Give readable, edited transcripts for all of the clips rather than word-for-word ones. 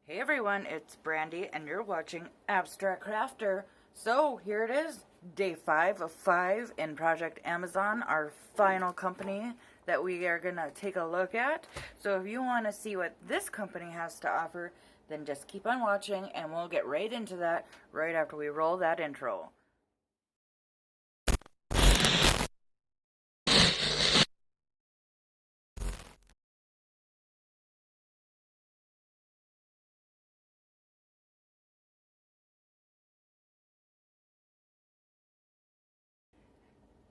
Hey everyone, it's Brandy and you're watching Abstract Crafter. So here it is, day 5 of 5 in Project Amazon, our final company that we are going to take a look at. So if you want to see what this company has to offer, then just keep on watching and we'll get right into that right after we roll that intro.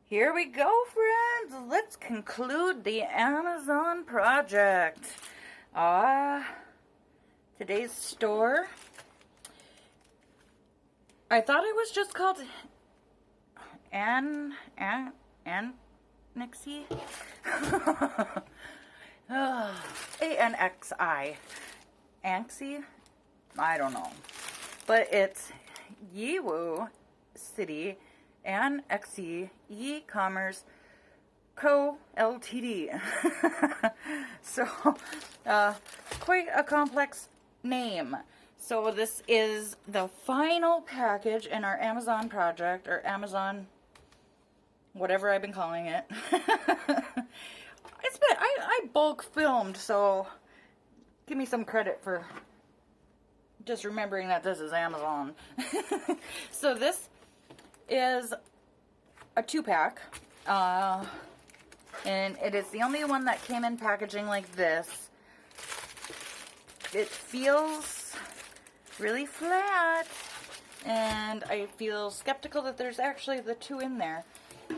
Here we go, friends. Let's conclude the Amazon project. Today's store. I thought it was just called Anxi. Anxi. Anxi? I don't know. But it's Yiwu City Anxi E-Commerce Co. Ltd. So, quite a complex name. So this is the final package in our Amazon project, or Amazon, whatever I've been calling it. I bulk filmed, so give me some credit for just remembering that this is Amazon. So this is a 2-pack, and it is the only one that came in packaging like this. It feels really flat, and I feel skeptical that there's actually the 2 in there.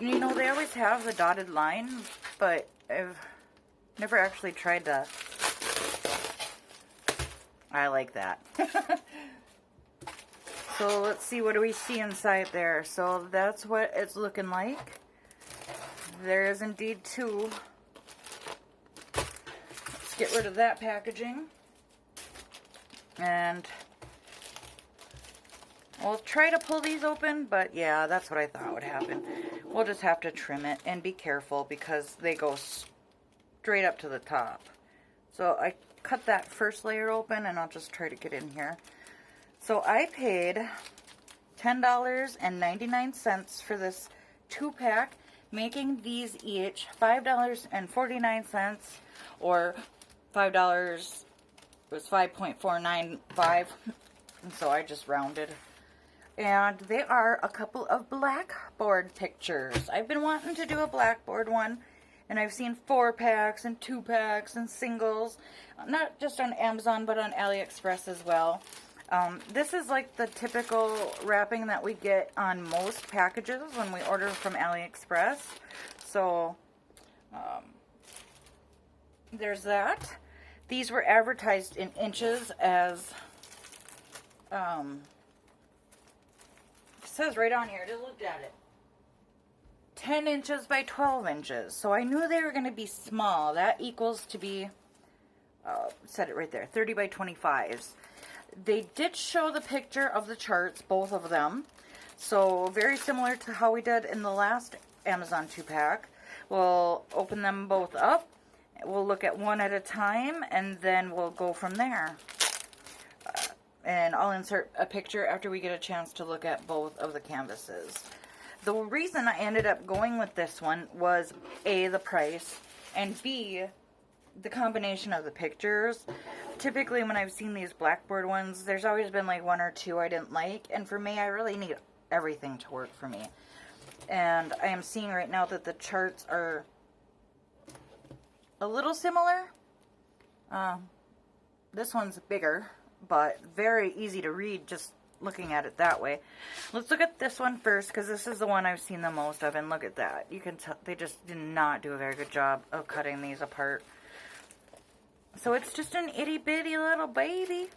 You know, they always have the dotted line, but I've never actually tried to. I like that. So let's see, what do we see inside there? So that's what it's looking like. There is indeed 2. Let's get rid of that packaging. And we'll try to pull these open, but yeah, that's what I thought would happen. We'll just have to trim it and be careful because they go straight up to the top. So I cut that first layer open and I'll just try to get in here. So I paid $10.99 for this 2-pack, making these each $5.49, or $5 was 5.495, and so I just rounded. And they are a couple of Blackboard pictures. I've been wanting to do a Blackboard one, and I've seen 4-packs and 2-packs and singles, not just on Amazon, but on AliExpress as well. This is like the typical wrapping that we get on most packages when we order from AliExpress. So, there's that. These were advertised in inches as, it says right on here, just looked at it. 10 inches by 12 inches. So I knew they were going to be small. That equals to be, said it right there, 30 by 25s. They did show the picture of the charts, both of them. So very similar to how we did in the last Amazon 2-pack. We'll open them both up. We'll look at one at a time, and then we'll go from there. And I'll insert a picture after we get a chance to look at both of the canvases. The reason I ended up going with this one was A, the price, and B, the combination of the pictures. Typically when I've seen these Blackboard ones, there's always been like 1 or 2 I didn't like, and for me, I really need everything to work for me. And I am seeing right now that the charts are a little similar. This one's bigger, but very easy to read just looking at it that way. Let's look at this one first, because this is the one I've seen the most of, and look at that. You can tell they just did not do a very good job of cutting these apart. So it's just an itty-bitty little baby.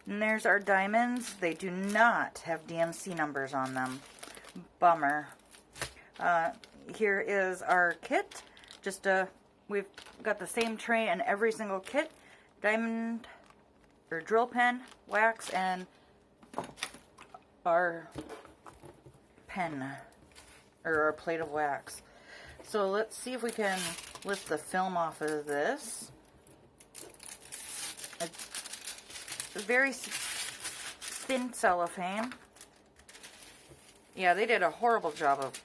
And there's our diamonds. They do not have DMC numbers on them. Bummer. Here is our kit. We've got the same tray in every single kit. Diamond, or drill pen, wax, and our pen, or our plate of wax. So let's see if we can lift the film off of this. very thin cellophane. Yeah, they did a horrible job of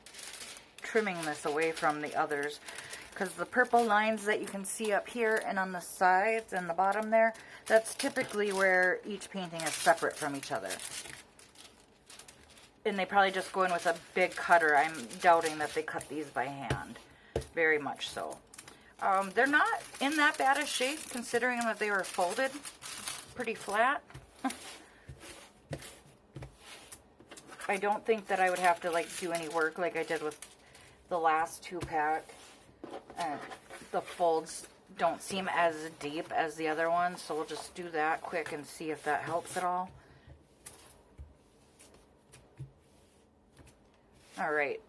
trimming this away from the others, because the purple lines that you can see up here and on the sides and the bottom there, that's typically where each painting is separate from each other. And they probably just go in with a big cutter. I'm doubting that they cut these by hand. Very much so. They're not in that bad a shape, considering that they were folded pretty flat. I don't think that I would have to like do any work like I did with the last 2-pack. The folds don't seem as deep as the other ones, so we'll just do that quick and see if that helps at all. Alright,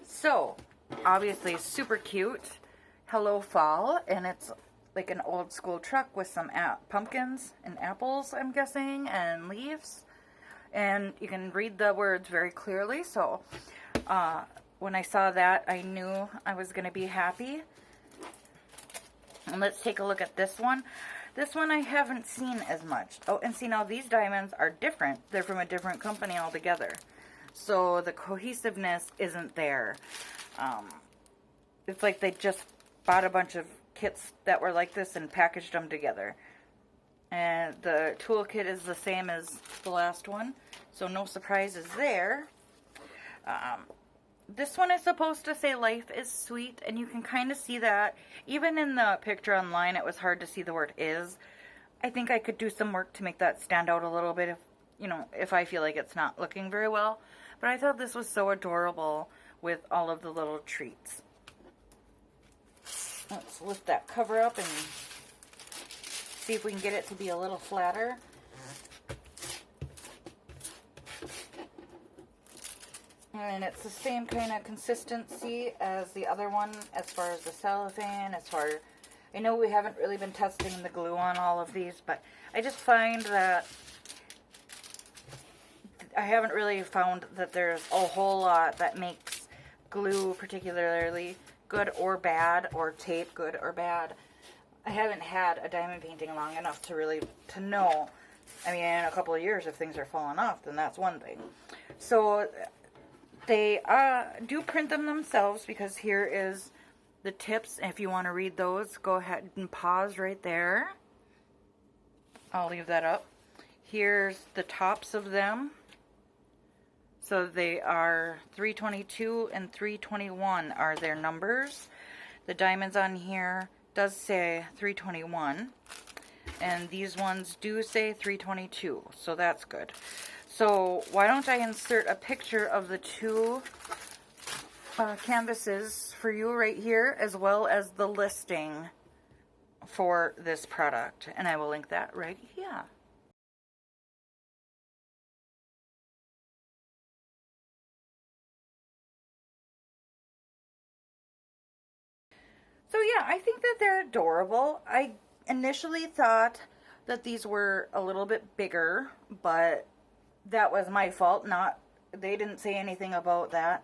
so obviously super cute. Hello Fall, and it's like an old school truck with some pumpkins and apples, I'm guessing, and leaves. And you can read the words very clearly, so when I saw that, I knew I was going to be happy. And let's take a look at this one. This one I haven't seen as much. Oh, and see, now these diamonds are different. They're from a different company altogether. So the cohesiveness isn't there. It's like they just bought a bunch of kits that were like this and packaged them together. And the toolkit is the same as the last one, so no surprises there. This one is supposed to say life is sweet, and you can kind of see that. Even in the picture online, it was hard to see the word is. I think I could do some work to make that stand out a little bit if I feel like it's not looking very well. But I thought this was so adorable with all of the little treats. Let's lift that cover up and see if we can get it to be a little flatter. And it's the same kind of consistency as the other one as far as the cellophane, I know we haven't really been testing the glue on all of these, but I just find that I haven't really found that there's a whole lot that makes glue particularly good or bad, or tape good or bad. I haven't had a diamond painting long enough to know. I mean, in a couple of years, if things are falling off, then that's one thing. So they do print them themselves, because here is the tips. If you want to read those, go ahead and pause right there. I'll leave that up. Here's the tops of them. So they are 322 and 321 are their numbers. The diamonds on here does say 321, and these ones do say 322, so that's good. So why don't I insert a picture of the two canvases for you right here, as well as the listing for this product, and I will link that right here. So yeah, I think that they're adorable. I initially thought that these were a little bit bigger, but that was my fault. They didn't say anything about that.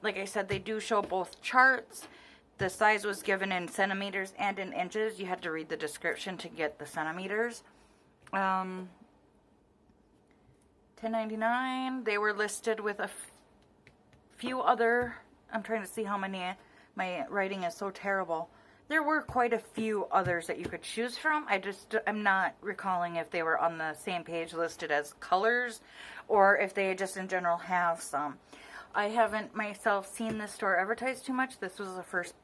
Like I said, they do show both charts. The size was given in centimeters and in inches. You had to read the description to get the centimeters. $10.99. They were listed with a few other. I'm trying to see how many. My writing is so terrible. There were quite a few others that you could choose from. I'm not recalling if they were on the same page listed as colors, or if they just in general have some. I haven't myself seen this store advertised too much. This was the first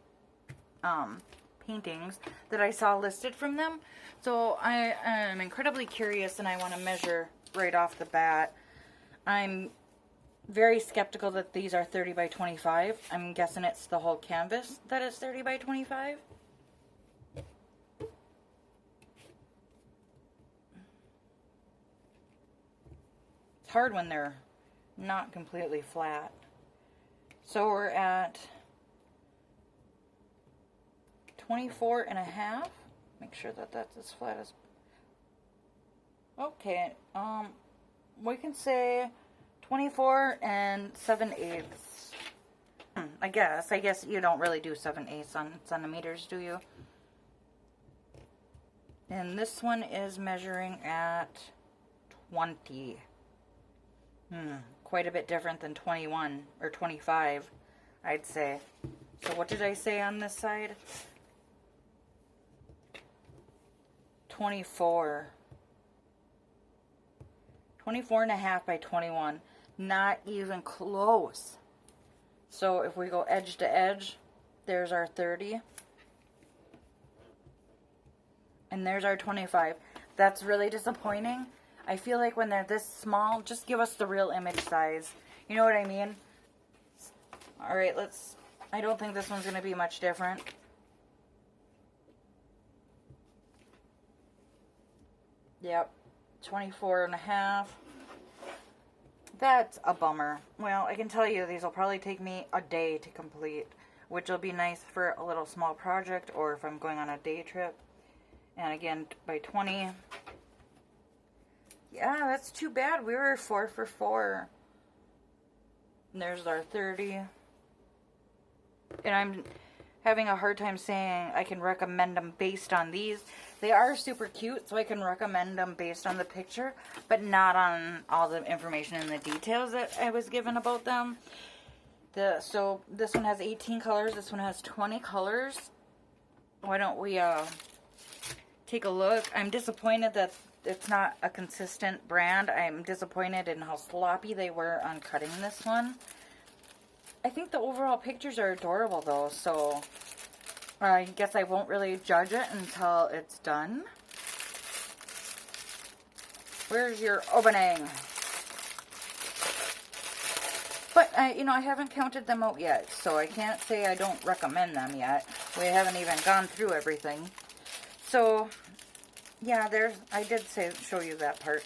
paintings that I saw listed from them. So I am incredibly curious, and I want to measure right off the bat. I'm very skeptical that these are 30 by 25. I'm guessing it's the whole canvas that is 30 by 25. It's hard when they're not completely flat. So we're at 24 and a half. Make sure that that's as flat as... Okay, we can say 24 and 7/8. I guess you don't really do 7/8 on centimeters, do you? And this one is measuring at 20. Quite a bit different than 21 or 25, I'd say. So what did I say on this side? 24. 24 and a half by 21. Not even close. So if we go edge to edge, there's our 30. And there's our 25. That's really disappointing. I feel like when they're this small, just give us the real image size. You know what I mean? Alright, I don't think this one's going to be much different. Yep, 24 and a half. That's a bummer. Well, I can tell you these will probably take me a day to complete, which will be nice for a little small project or if I'm going on a day trip. And again, by 20. Yeah, that's too bad. We were 4 for 4. And there's our 30. And I'm having a hard time saying I can recommend them based on these. They are super cute, so I can recommend them based on the picture, but not on all the information and the details that I was given about them. So this one has 18 colors. This one has 20 colors. Why don't we take a look? I'm disappointed that it's not a consistent brand. I'm disappointed in how sloppy they were on cutting this one. I think the overall pictures are adorable though, so I guess I won't really judge it until it's done. Where's your opening? But I haven't counted them out yet, so I can't say I don't recommend them yet. We haven't even gone through everything. So yeah, I did show you that part.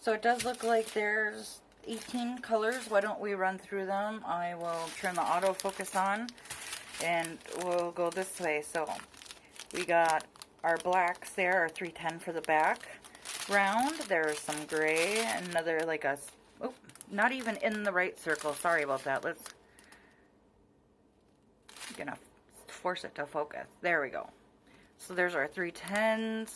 So it does look like there's 18 colors. Why don't we run through them? I will turn the autofocus on and we'll go this way. So we got our blacks there, our 310 for the back round. There's some gray, another like a, oh, not even in the right circle. Sorry about that. I'm gonna force it to focus. There we go. So there's our 310s.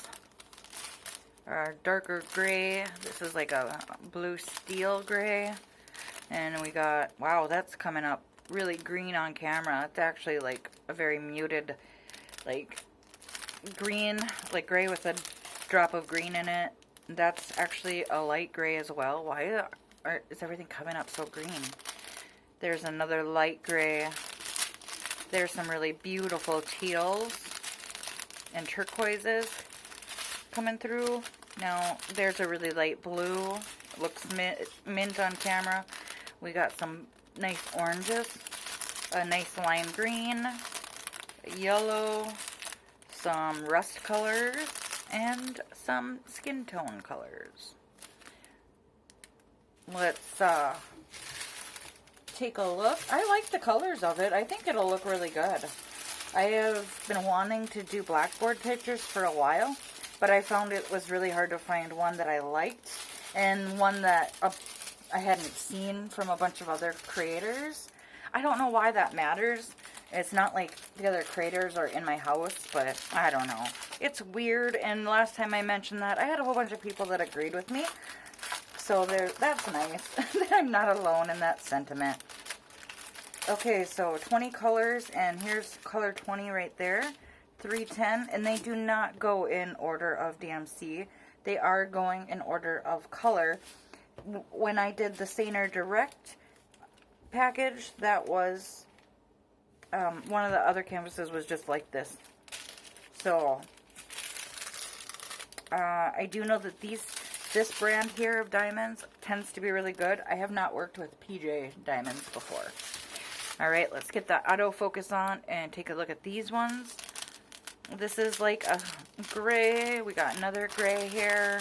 Our darker gray. This is like a blue steel gray. And we got, wow, that's coming up really green on camera. It's actually like a very muted, like green, like gray with a drop of green in it. That's actually a light gray as well. Why is everything coming up so green? There's another light gray. There's some really beautiful teals and turquoises coming through. Now there's a really light blue, looks mint on camera. We got some nice oranges, a nice lime green, yellow, some rust colors, and some skin tone colors. Let's take a look. I like the colors of it. I think it'll look really good. I have been wanting to do Blackboard pictures for a while, but I found it was really hard to find one that I liked and one that I hadn't seen from a bunch of other creators. I don't know why that matters. It's not like the other creators are in my house, but I don't know. It's weird, and last time I mentioned that, I had a whole bunch of people that agreed with me. So that's nice. I'm not alone in that sentiment. Okay, so 20 colors, and here's color 20 right there. 310, and they do not go in order of DMC. They are going in order of color. When I did the Stainer Direct package, that was one of the other canvases was just like this. So I do know that this brand here of diamonds tends to be really good. I have not worked with PJ diamonds before. Alright, let's get the autofocus on and take a look at these ones. This is like a gray. We got another gray here.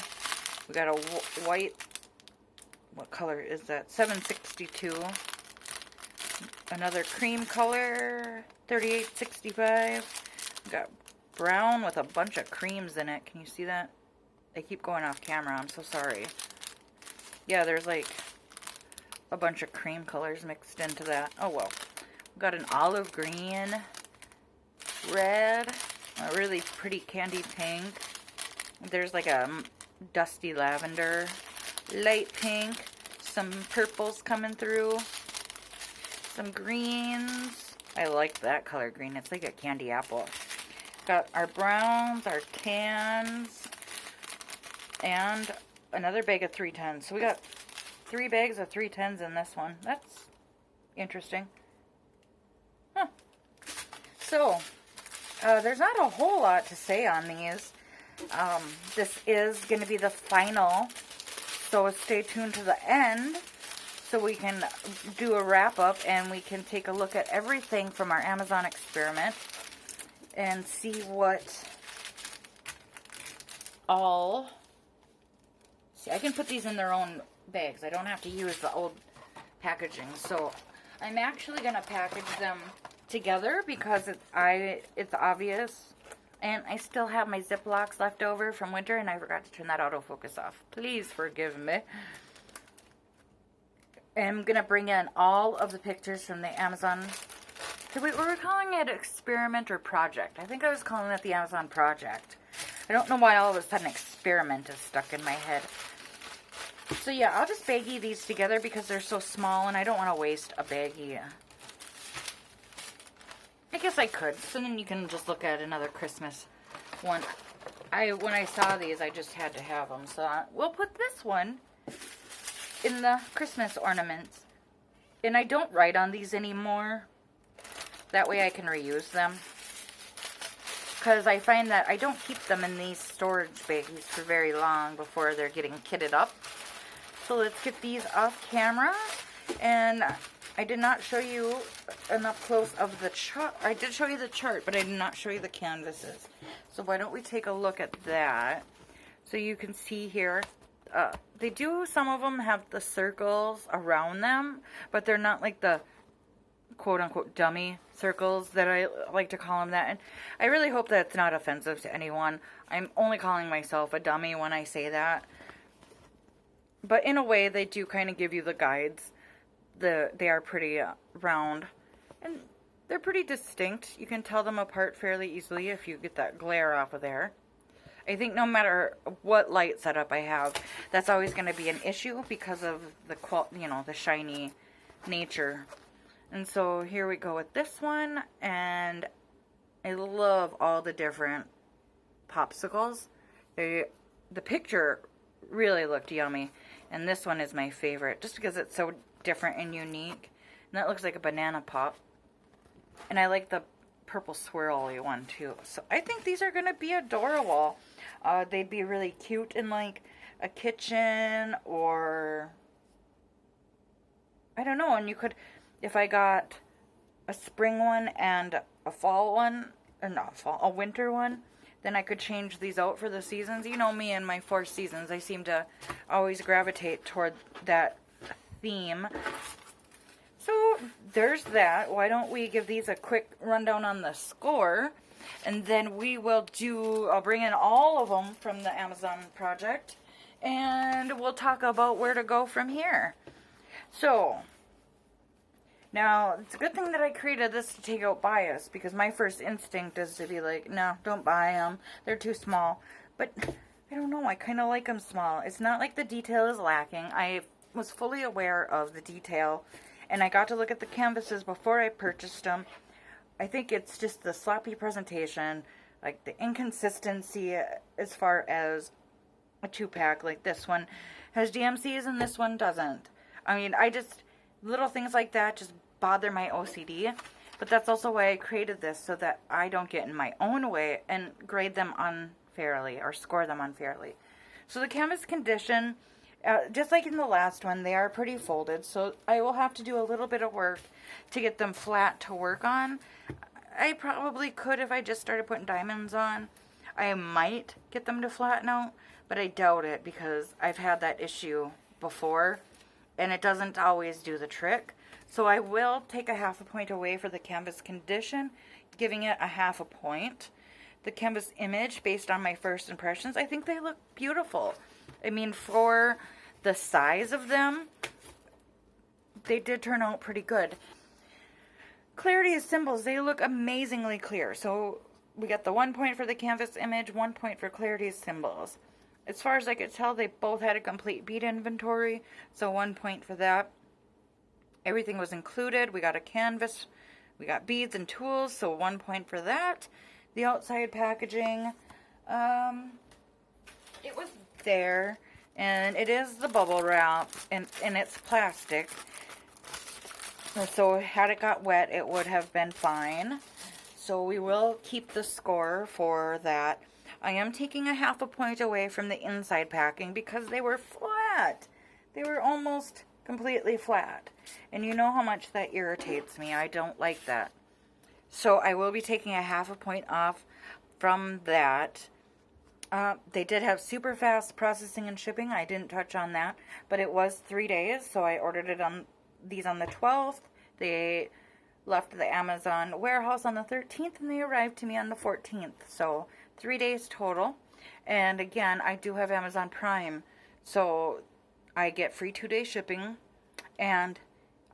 We got a white. What color is that? 762. Another cream color. 3865. We got brown with a bunch of creams in it. Can you see that? They keep going off camera. I'm so sorry. Yeah, there's like a bunch of cream colors mixed into that. Oh well. We got an olive green. Red. A really pretty candy pink. There's like a dusty lavender, light pink, some purples coming through, some greens. I like that color green. It's like a candy apple. Got our browns, our tans, and another bag of 310s. So we got 3 bags of 310s in this one. That's interesting. Huh. So, there's not a whole lot to say on these. This is going to be the final, so stay tuned to the end so we can do a wrap-up and we can take a look at everything from our Amazon experiment and see what all... See, I can put these in their own bags. I don't have to use the old packaging. So I'm actually going to package them together because it's obvious. And I still have my Ziplocs left over from winter, and I forgot to turn that autofocus off. Please forgive me. And I'm going to bring in all of the pictures from the Amazon. So wait, were we calling it experiment or project? I think I was calling it the Amazon project. I don't know why all of a sudden experiment is stuck in my head. So yeah, I'll just baggie these together because they're so small, and I don't want to waste a baggie. I guess I could. So then you can just look at another Christmas one. When I saw these, I just had to have them. So we'll put this one in the Christmas ornaments. And I don't write on these anymore. That way I can reuse them. Because I find that I don't keep them in these storage baggies for very long before they're getting kitted up. So let's get these off camera. And I did not show you an up close of the chart. I did show you the chart, but I did not show you the canvases. So why don't we take a look at that? So you can see here, some of them have the circles around them, but they're not like the quote-unquote dummy circles that I like to call them that. And I really hope that's not offensive to anyone. I'm only calling myself a dummy when I say that. But in a way, they do kind of give you the guides. They are pretty round, and they're pretty distinct. You can tell them apart fairly easily if you get that glare off of there. I think no matter what light setup I have, that's always going to be an issue because of the shiny nature. And so here we go with this one, and I love all the different popsicles. The picture really looked yummy, and this one is my favorite just because it's so different and unique. And that looks like a banana pop. And I like the purple swirly one too. So I think these are going to be adorable. They'd be really cute in like a kitchen, or I don't know. And you could, if I got a spring one and a fall one, or not fall, a winter one, then I could change these out for the seasons. You know me and my 4 seasons. I seem to always gravitate toward that theme. So there's that. Why don't we give these a quick rundown on the score, and then I'll bring in all of them from the Amazon project, and we'll talk about where to go from here. So now it's a good thing that I created this to take out bias, because my first instinct is to be like, no, don't buy them, they're too small. But I don't know, I kind of like them small. It's not like the detail is lacking. I was fully aware of the detail, and I got to look at the canvases before I purchased them. I think it's just the sloppy presentation, like the inconsistency as far as a 2-pack. Like this one has DMCs and this one doesn't. I mean, little things like that just bother my OCD, but that's also why I created this, so that I don't get in my own way and grade them unfairly or score them unfairly. So the canvas condition, just like in the last one, they are pretty folded, so I will have to do a little bit of work to get them flat to work on. I probably could if I just started putting diamonds on. I might get them to flatten out, but I doubt it because I've had that issue before, and it doesn't always do the trick. So I will take a 0.5 point away for the canvas condition, giving it a 0.5 point. The canvas image, based on my first impressions, I think they look beautiful. I mean, for the size of them, they did turn out pretty good. Clarity of symbols, they look amazingly clear. So we got the 1 point for the canvas image, 1 point for Clarity's symbols. As far as I could tell, they both had a complete bead inventory, so 1 point for that. Everything was included. We got a canvas, we got beads and tools, so 1 point for that. The outside packaging, it was there, and it is the bubble wrap, and it's plastic. So had it got wet, it would have been fine. So we will keep the score for that. I am taking a half a point away from the inside packing because they were flat. They were almost completely flat. And you know how much that irritates me. I don't like that. So I will be taking a half a point off from that. They did have super fast processing and shipping. I didn't touch on that. But it was 3 days, so I ordered it on these on the 12th. They left the Amazon warehouse on the 13th, and they arrived to me on the 14th. So 3 days total. And again, I do have Amazon Prime, so I get free 2-day shipping. And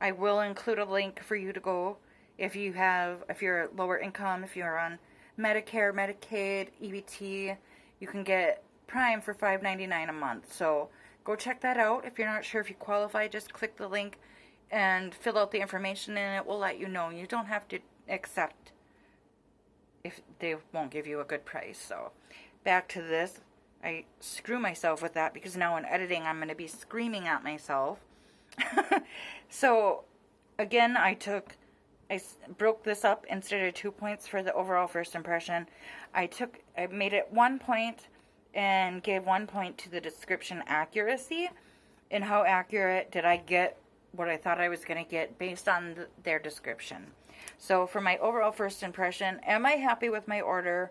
I will include a link for you to go if you're lower income, if you're on Medicare, Medicaid, EBT, you can get Prime for $5.99 a month. So go check that out. If you're not sure if you qualify, just click the link and fill out the information, and it will let you know. You don't have to accept if they won't give you a good price. So back to this. I screw myself with that because now in editing I'm going to be screaming at myself. So again, I broke this up. Instead of 2 points for the overall first impression, I made it 1 point and gave 1 point to the description accuracy. And how accurate did I get what I thought I was going to get based on their description. So for my overall first impression, am I happy with my order?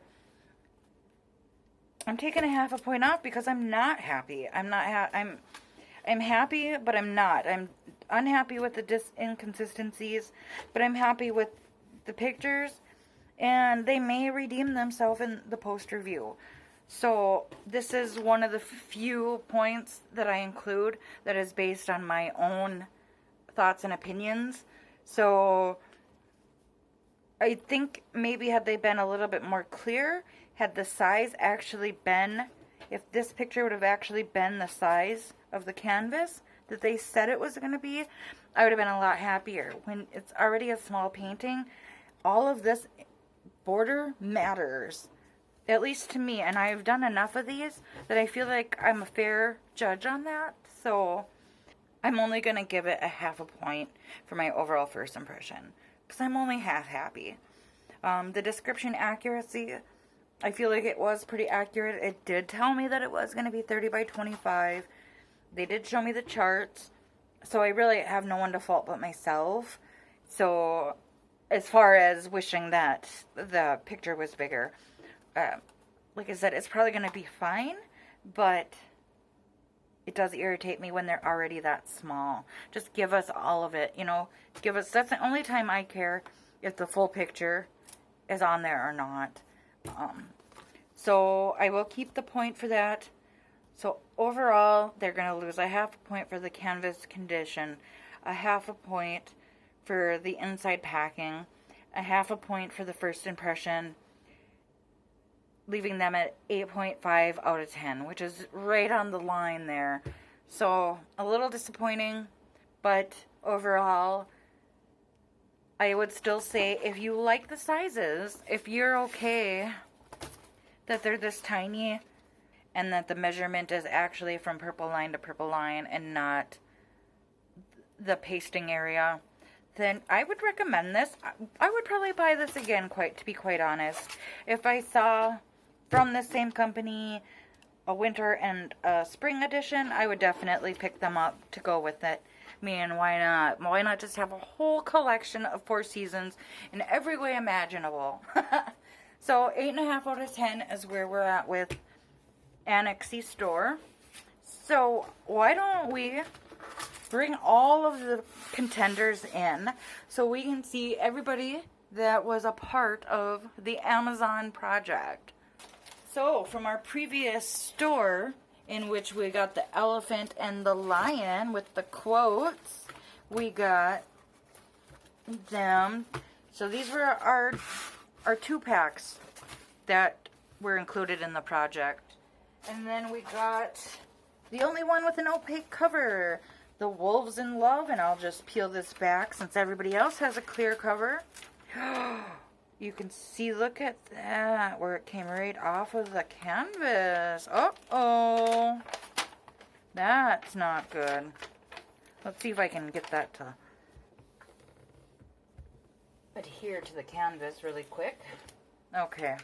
I'm taking a half a point off because I'm not happy. I'm happy, but I'm not. I'm unhappy with the inconsistencies, but I'm happy with the pictures, and they may redeem themselves in the post review. So this is one of the few points that I include that is based on my own thoughts and opinions. So I think maybe had they been a little bit more clear, had the size actually been, if this picture would have actually been the size of the canvas that they said it was going to be, I would have been a lot happier. When it's already a small painting, all of this border matters, at least to me, and I've done enough of these that I feel like I'm a fair judge on that. So I'm only going to give it a half a point for my overall first impression because I'm only half happy. The description accuracy, I feel like it was pretty accurate. It did tell me that it was going to be 30 by 25. They did show me the charts, so I really have no one to fault but myself. So as far as wishing that the picture was bigger, like I said, it's probably going to be fine, but it does irritate me when they're already that small. Just give us all of it, that's the only time I care if the full picture is on there or not. So I will keep the point for that. So overall, they're going to lose a half a point for the canvas condition, a half a point for the inside packing, a half a point for the first impression, leaving them at 8.5 out of 10, which is right on the line there. So a little disappointing, but overall, I would still say if you like the sizes, if you're okay that they're this tiny and that the measurement is actually from purple line to purple line and not the pasting area, then I would recommend this. I would probably buy this again, to be quite honest. If I saw from the same company a winter and a spring edition, I would definitely pick them up to go with it. Why not? Why not just have a whole collection of 4 seasons in every way imaginable? So 8.5 out of 10 is where we're at with Anxi store. So why don't we bring all of the contenders in so we can see everybody that was a part of the Amazon project. So from our previous store, in which we got the elephant and the lion with the quotes, we got them. So these were our 2 packs that were included in the project. And then we got the only one with an opaque cover, the Wolves in Love, and I'll just peel this back since everybody else has a clear cover. You can see, look at that, where it came right off of the canvas. Uh-oh. That's not good. Let's see if I can get that to adhere to the canvas really quick. Okay.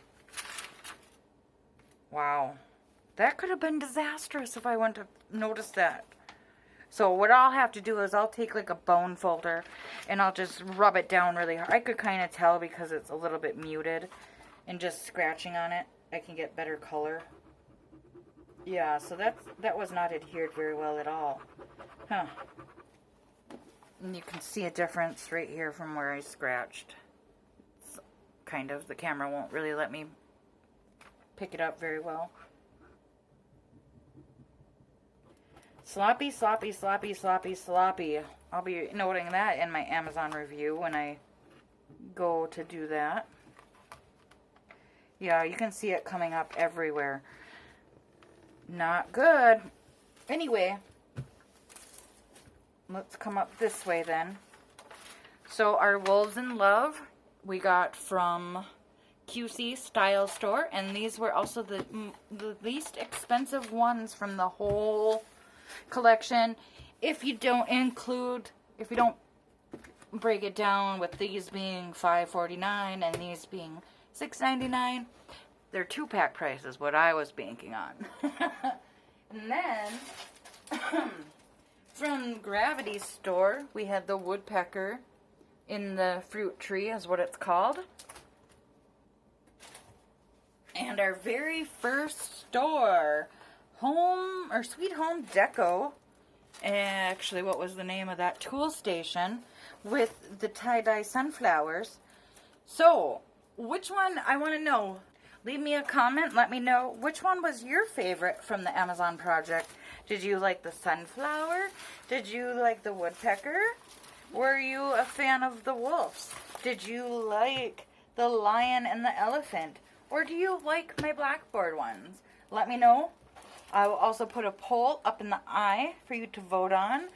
Wow. That could have been disastrous if I wouldn't have noticed that. So what I'll have to do is I'll take like a bone folder and I'll just rub it down really hard. I could kind of tell because it's a little bit muted, and just scratching on it I can get better color. Yeah, so that was not adhered very well at all. Huh. And you can see a difference right here from where I scratched. It's kind of, the camera won't really let me pick it up very well. Sloppy, sloppy, sloppy, sloppy, sloppy. I'll be noting that in my Amazon review when I go to do that. Yeah, you can see it coming up everywhere. Not good. Anyway, let's come up this way then. So our Wolves in Love we got from QC Style Store, and these were also the least expensive ones from the whole collection. If you don't break it down with these being $5.49 and these being $6.99, they're 2-pack prices, what I was banking on. And then from Gravity Store, we had the woodpecker in the fruit tree, is what it's called. And our very first store, Home or Sweet Home Deco. Actually, what was the name of that? Tool Station with the tie-dye sunflowers. So, which one, I want to know. Leave me a comment, let me know which one was your favorite from the Amazon project. Did you like the sunflower? Did you like the woodpecker? Were you a fan of the wolves? Did you like the lion and the elephant? Or do you like my Blackboard ones? Let me know. I will also put a poll up in the eye for you to vote on.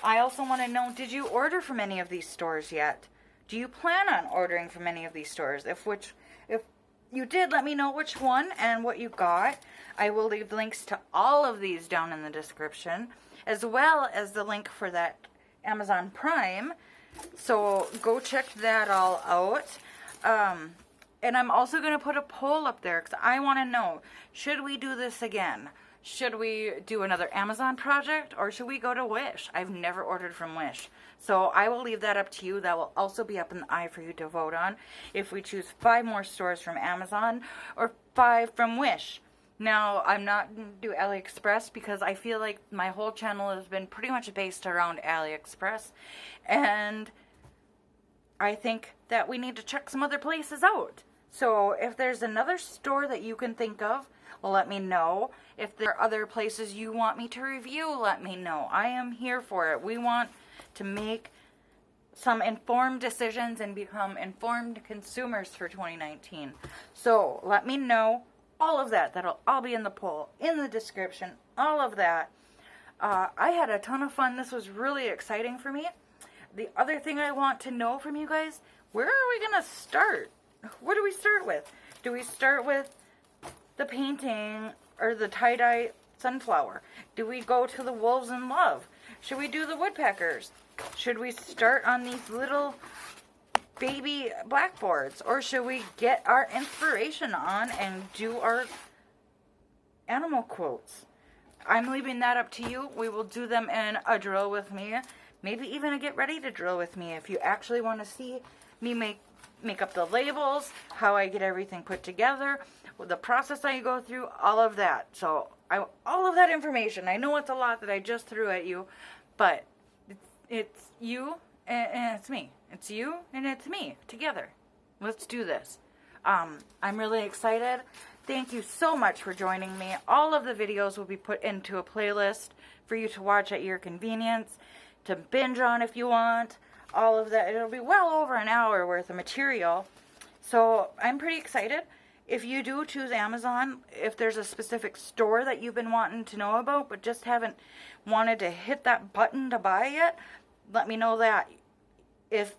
I also want to know, did you order from any of these stores yet? Do you plan on ordering from any of these stores? If you did, let me know which one and what you got. I will leave links to all of these down in the description, as well as the link for that Amazon Prime. So go check that all out. And I'm also going to put a poll up there because I want to know, should we do this again? Should we do another Amazon project, or should we go to Wish? I've never ordered from Wish. So I will leave that up to you. That will also be up in the eye for you to vote on. If we choose 5 more stores from Amazon or 5 from Wish. Now, I'm not going to do AliExpress because I feel like my whole channel has been pretty much based around AliExpress. And I think that we need to check some other places out. So if there's another store that you can think of, let me know. If there are other places you want me to review, let me know. I am here for it. We want to make some informed decisions and become informed consumers for 2019. So let me know all of that. That'll all be in the poll, in the description, all of that. I had a ton of fun. This was really exciting for me. The other thing I want to know from you guys, where are we going to start? What do we start with? Do we start with the painting or the tie-dye sunflower? Do we go to the Wolves in Love? Should we do the woodpeckers? Should we start on these little baby blackboards? Or should we get our inspiration on and do our animal quotes? I'm leaving that up to you. We will do them in a drill with me. Maybe even a get ready to drill with me if you actually want to see me make up the labels, how I get everything put together, the process I go through, all of that. So all of that information. I know it's a lot that I just threw at you, but it's you and it's me. It's you and it's me together. Let's do this. I'm really excited. Thank you so much for joining me. All of the videos will be put into a playlist for you to watch at your convenience, to binge on if you want. All of that. It'll be well over an hour worth of material. So I'm pretty excited. if you do choose Amazon, if there's a specific store that you've been wanting to know about, but just haven't wanted to hit that button to buy yet, let me know that. If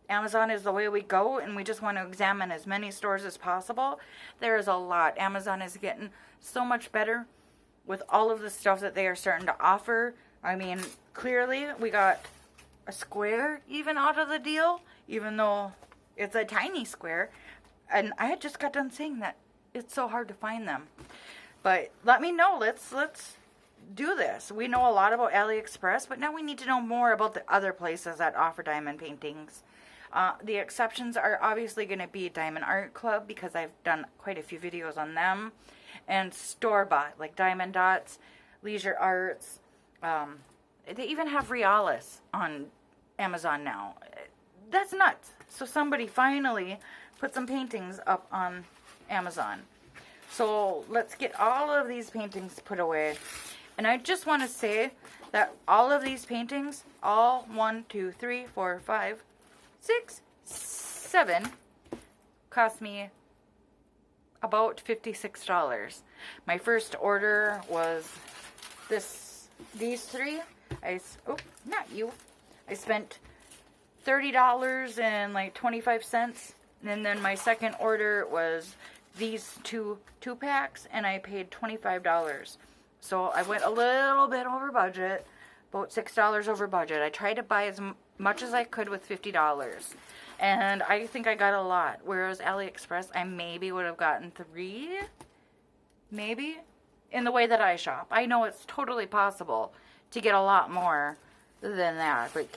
Amazon is the way we go and we just want to examine as many stores as possible, there is a lot. Amazon is getting so much better with all of the stuff that they are starting to offer. I mean, clearly we got a square even out of the deal, even though it's a tiny square. And I had just got done saying that it's so hard to find them. But let me know. Let's do this. We know a lot about AliExpress, but now we need to know more about the other places that offer diamond paintings. The exceptions are obviously going to be Diamond Art Club, because I've done quite a few videos on them. And store-bought, like Diamond Dots, Leisure Arts. They even have Realis on Amazon now. That's nuts. So somebody finally put some paintings up on Amazon. So let's get all of these paintings put away. And I just want to say that all of these paintings, all 1, 2, 3, 4, 5, 6, 7, cost me about $56. My first order was these three. I spent $30 and like 25 cents. And then my second order was these two packs, and I paid $25. So I went a little bit over budget, about $6 over budget. I tried to buy as much as I could with $50. And I think I got a lot. Whereas AliExpress, I maybe would have gotten 3. Maybe. In the way that I shop. I know it's totally possible to get a lot more than that. But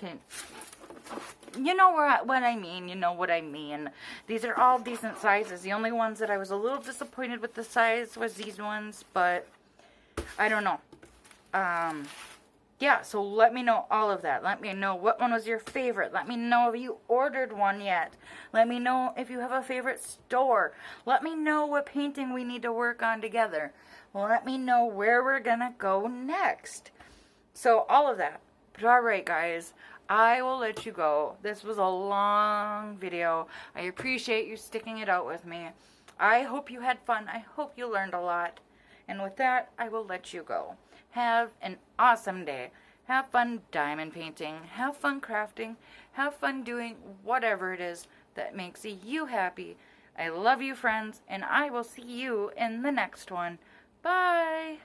you know what I mean. You know what I mean. These are all decent sizes. The only ones that I was a little disappointed with the size was these ones. But I don't know. Yeah, so let me know all of that. Let me know what one was your favorite. Let me know if you ordered one yet. Let me know if you have a favorite store. Let me know what painting we need to work on together. Let me know where we're going to go next. So all of that. But alright, guys. I will let you go. This was a long video. I appreciate you sticking it out with me. I hope you had fun. I hope you learned a lot. And with that, I will let you go. Have an awesome day. Have fun diamond painting. Have fun crafting. Have fun doing whatever it is that makes you happy. I love you, friends, and I will see you in the next one. Bye!